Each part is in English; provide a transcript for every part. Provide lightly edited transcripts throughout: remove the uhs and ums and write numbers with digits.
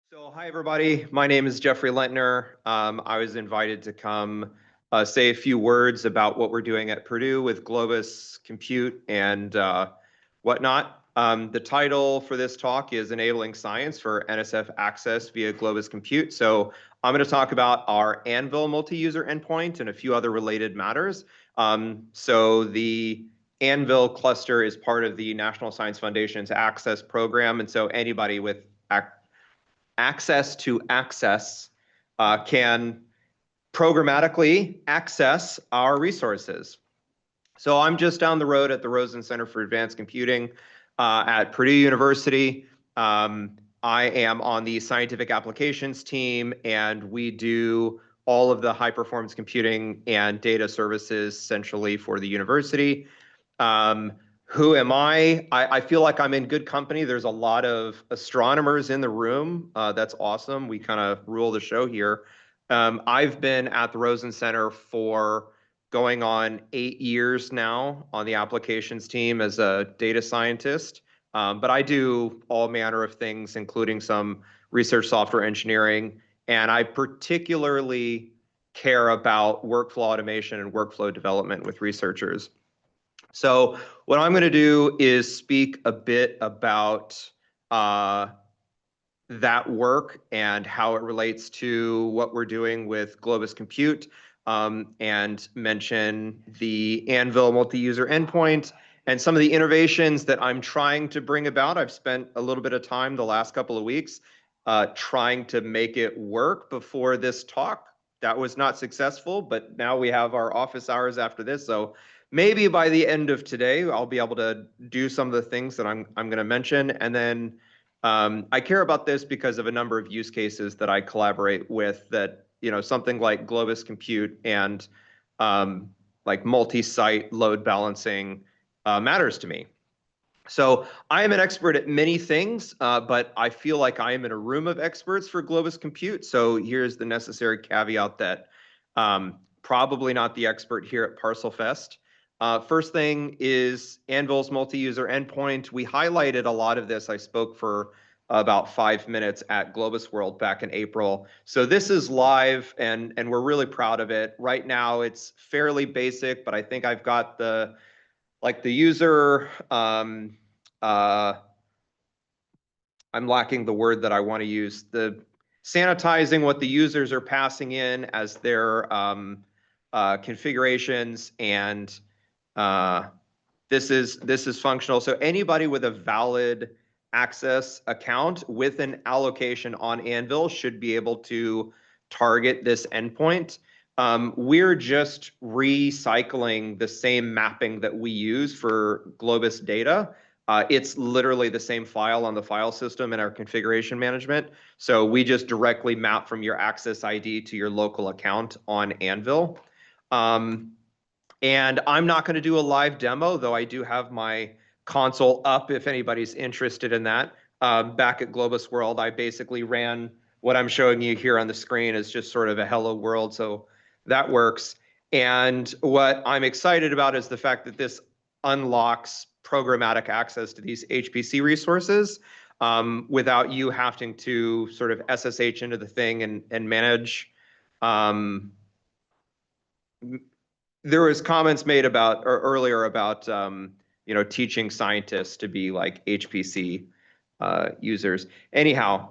So, hi everybody. My name is Geoffrey Lentner. I was invited to come say a few words about what we're doing at Purdue with Globus Compute and whatnot. The title for this talk is Enabling Science for NSF Access via Globus Compute. So, I'm going to talk about our Anvil multi-user endpoint and a few other related matters. So, the Anvil cluster is part of the National Science Foundation's Access program, and so anybody with access to access can programmatically access our resources. So I'm just down the road at the Rosen Center for Advanced Computing at Purdue University. I am on the scientific applications team, and we do all of the high performance computing and data services essentially for the university. Who am I? I feel like I'm in good company. There's a lot of astronomers in the room. That's awesome. We kind of rule the show here. I've been at the Rosen Center for going on 8 years now on the applications team as a data scientist. But I do all manner of things, including some research software engineering. And I particularly care about workflow automation and workflow development with researchers. So what I'm going to do is speak a bit about that work and how it relates to what we're doing with Globus Compute, and mention the Anvil multi-user endpoint and some of the innovations that I'm trying to bring about. I've spent a little bit of time the last couple of weeks trying to make it work before this talk. That was not successful, but now we have our office hours after this, so maybe by the end of today, I'll be able to do some of the things that I'm going to mention. And then I care about this because of a number of use cases that I collaborate with that, something like Globus Compute and like multi-site load balancing matters to me. So I am an expert at many things, but I feel like I am in a room of experts for Globus Compute. So here's the necessary caveat that probably not the expert here at ParcelFest. First thing is Anvil's multi-user endpoint. We highlighted a lot of this. I spoke for about 5 minutes at Globus World back in April. So this is live, and we're really proud of it. Right now, it's fairly basic, but I think I've got the user. I'm lacking the word that I want to use. The sanitizing what the users are passing in as their configurations, and this is functional. So anybody with a valid access account with an allocation on Anvil should be able to target this endpoint. We're just recycling the same mapping that we use for Globus data. It's literally the same file on the file system in our configuration management. So we just directly map from your access ID to your local account on Anvil. And I'm not going to do a live demo, though I do have my console up if anybody's interested in that. Back at Globus World, I basically ran what I'm showing you here on the screen as just sort of a hello world, so that works. And what I'm excited about is the fact that this unlocks programmatic access to these HPC resources without you having to sort of SSH into the thing and manage. There was comments made about or earlier about teaching scientists to be like HPC users. Anyhow,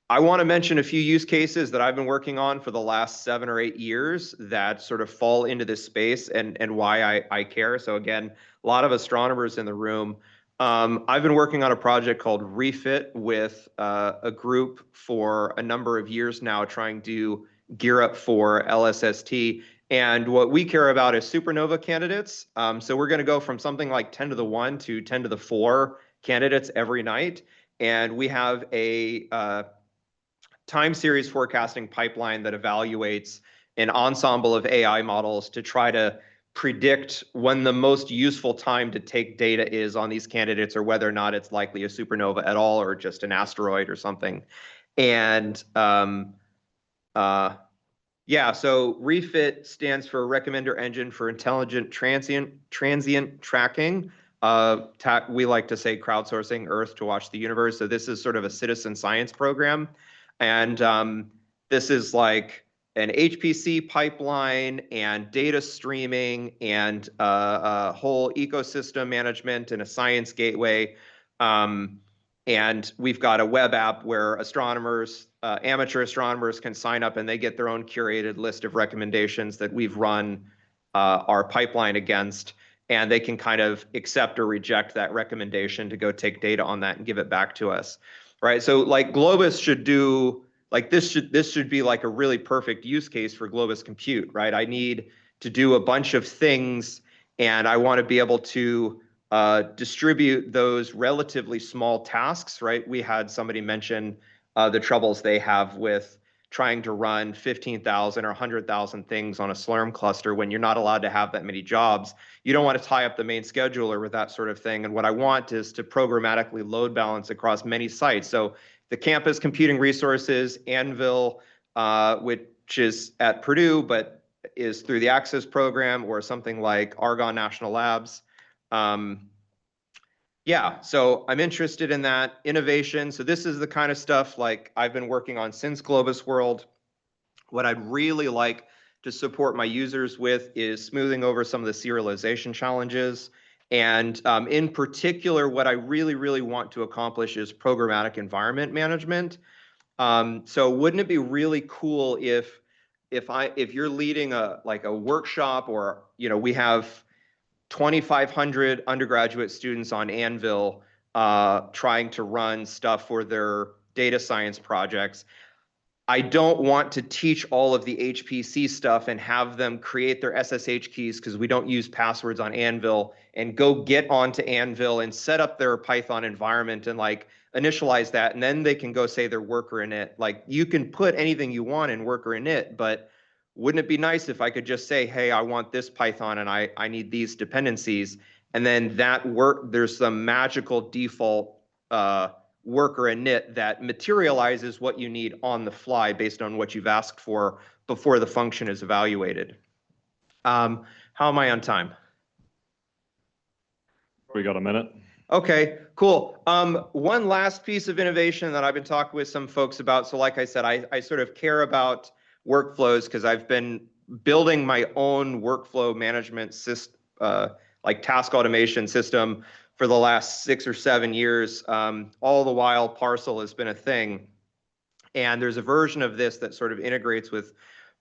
I want to mention a few use cases that I've been working on for the last 7 or 8 years that sort of fall into this space and why I care. So again, a lot of astronomers in the room. I've been working on a project called Refit with a group for a number of years now, trying to gear up for LSST. And what we care about is supernova candidates. So we're going to go from something like 10 to the 1 to 10 to the 4 candidates every night. And we have a time series forecasting pipeline that evaluates an ensemble of AI models to try to predict when the most useful time to take data is on these candidates, or whether or not it's likely a supernova at all or just an asteroid or something. And yeah, so Refit stands for Recommender Engine for Intelligent Transient Tracking. we like to say crowdsourcing Earth to watch the universe. So this is sort of a citizen science program. And this is like an HPC pipeline and data streaming and a whole ecosystem management and a science gateway. And we've got a web app where astronomers, amateur astronomers can sign up and they get their own curated list of recommendations that we've run our pipeline against. And they can kind of accept or reject that recommendation to go take data on that and give it back to us, right? So like Globus should do, like this should be like a really perfect use case for Globus Compute, right? I need to do a bunch of things and I want to be able to distribute those relatively small tasks, right? We had somebody mention the troubles they have with trying to run 15,000 or 100,000 things on a Slurm cluster when you're not allowed to have that many jobs. You don't want to tie up the main scheduler with that sort of thing. And what I want is to programmatically load balance across many sites. So the campus computing resources, Anvil, which is at Purdue, but is through the Access program, or something like Argonne National Labs. Yeah, so I'm interested in that innovation. So this is the kind of stuff like I've been working on since Globus World. What I'd really like to support my users with is smoothing over some of the serialization challenges. And in particular, what I really, really want to accomplish is programmatic environment management. So wouldn't it be really cool if you're leading a workshop, or we have 2,500 undergraduate students on Anvil trying to run stuff for their data science projects. I don't want to teach all of the HPC stuff and have them create their SSH keys, because we don't use passwords on Anvil, and go get onto Anvil and set up their Python environment and like initialize that, and then they can go say their worker init. Like you can put anything you want in worker init, but wouldn't it be nice if I could just say, hey, I want this Python and I need these dependencies, and then there's some magical default worker init that materializes what you need on the fly based on what you've asked for before the function is evaluated. How am I on time? We got a minute. Okay, cool. One last piece of innovation that I've been talking with some folks about. So like I said, I sort of care about workflows because I've been building my own workflow management system, like task automation system, for the last 6 or 7 years. All the while, Parcel has been a thing. And there's a version of this that sort of integrates with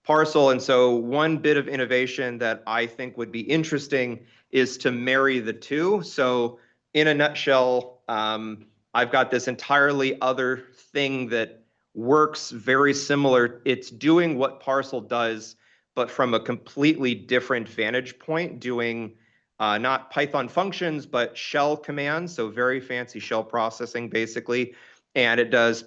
Parcel. And so one bit of innovation that I think would be interesting is to marry the two. So in a nutshell, I've got this entirely other thing that works very similar. It's doing what Parcel does, but from a completely different vantage point, doing not Python functions, but shell commands. So very fancy shell processing, basically. And it does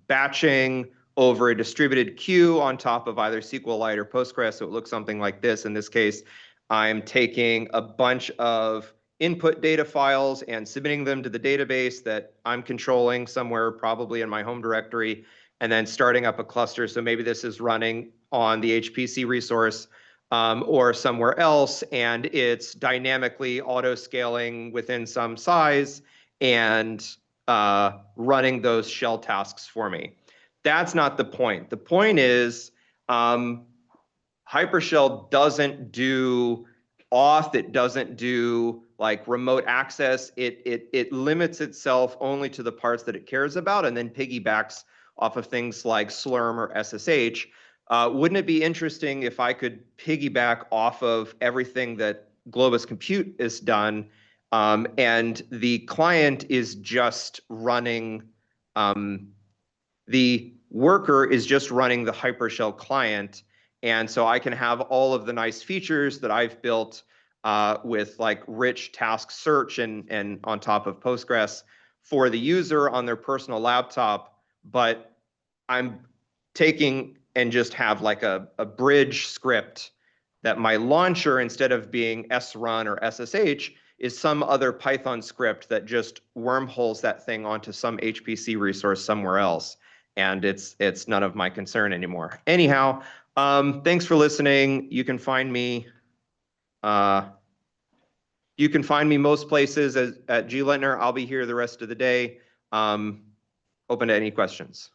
batching over a distributed queue on top of either SQLite or Postgres. So it looks something like this. In this case, I'm taking a bunch of input data files and submitting them to the database that I'm controlling somewhere, probably in my home directory, and then starting up a cluster. So maybe this is running on the HPC resource or somewhere else, and it's dynamically auto-scaling within some size and running those shell tasks for me. That's not the point. The point is Hypershell doesn't do auth. It doesn't do like remote access. It limits itself only to the parts that it cares about, and then piggybacks off of things like Slurm or SSH. Wouldn't it be interesting if I could piggyback off of everything that Globus Compute is done, and the client is just running, the worker is just running the Hypershell client, and so I can have all of the nice features that I've built with like rich task search and on top of Postgres for the user on their personal laptop, but I'm taking and just have like a bridge script that my launcher, instead of being srun or SSH, is some other Python script that just wormholes that thing onto some HPC resource somewhere else. And it's none of my concern anymore. Anyhow, thanks for listening. You can find me You can find me most places at G Lentner. I'll be here the rest of the day. Open to any questions.